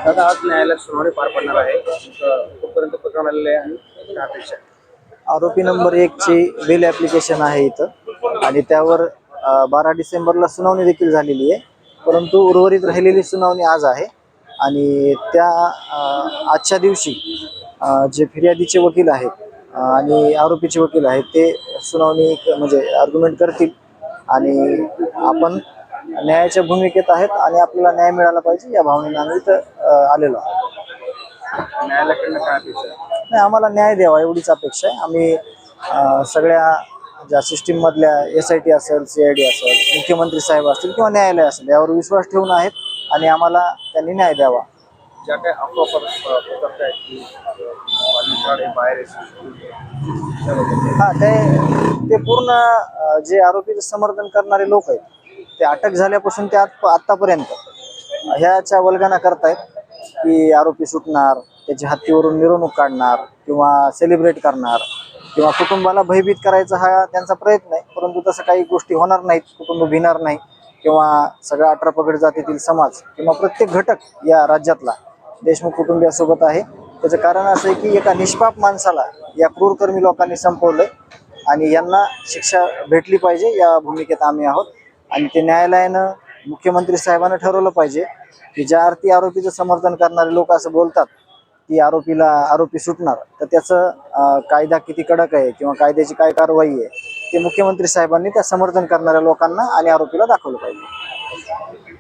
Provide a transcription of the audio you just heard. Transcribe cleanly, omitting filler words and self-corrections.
दादा आज न्यायालयात सुनावणी पार पडणार आहे. कुठपर्यंत प्रकरण आलेलं आहे आणि काय अपेक्षा आहे? आरोपी नंबर 1 ची बेल ॲप्लिकेशन आहे इथं आणि त्यावर 12 डिसेंबरला सुनावणी देखील झालेली आहे. परंतु उर्वरित राहिलेली सुनावणी आज आहे आणि त्या आजच्या दिवशी जे फिर्यादीचे वकील आहेत आणि आरोपीचे वकील आहेत ते सुनावणी म्हणजे आर्ग्युमेंट करतील आणि आपण न्यायाच्या भूमिकेत आहेत आणि आपल्याला न्याय मिळाला पाहिजे या भावनेने आम्ही इथं आलेलो आहोत. न्यायालयाकडनं काय अपेक्षा आहे? नाही, आम्हाला न्याय द्यावा एवढीच अपेक्षा आहे. आम्ही सगळ्या ज्या सिस्टीममधल्या SIT असेल, CID असेल, मुख्यमंत्री साहेब असतील किंवा न्यायालय असेल यावर विश्वास ठेवून आहेत आणि आम्हाला त्यांनी न्याय द्यावा. ज्या काही अफवा पसरत आहेत की बालुशाळे बाहेर हां, ते पूर्ण जे आरोपीचं समर्थन करणारे लोक आहेत ते अटक झाल्यापासून ते आत्तापर्यंत ह्याच्या वल्गना करतायत की आरोपी सुटणार, त्याची हत्तीवरून मिरवणूक काढणार किंवा सेलिब्रेट करणार किंवा कुटुंबाला भयभीत करायचा हा त्यांचा प्रयत्न आहे. परंतु तसं काही गोष्टी होणार नाहीत, कुटुंब भिणार नाही किंवा सगळा 18 पगड जातीतील समाज किंवा प्रत्येक घटक या राज्यातला देशमुख कुटुंबियासोबत आहे. त्याचं कारण असं आहे की एका निष्पाप माणसाला या क्रूरकर्मी लोकांनी संपवलंय आणि यांना शिक्षा भेटली पाहिजे या भूमिकेत आम्ही आहोत. आणि ते न्यायालयानं मुख्यमंत्री साहेबांना ठरवलं पाहिजे की ज्या अर्थी आरोपीचं समर्थन करणारे लोक असं बोलतात की आरोपी सुटणार, तर त्याचं कायदा किती कडक आहे किंवा कायद्याची काय कारवाई आहे ते मुख्यमंत्री साहेबांनी त्या समर्थन करणाऱ्या लोकांना आणि आरोपीला दाखवलं पाहिजे.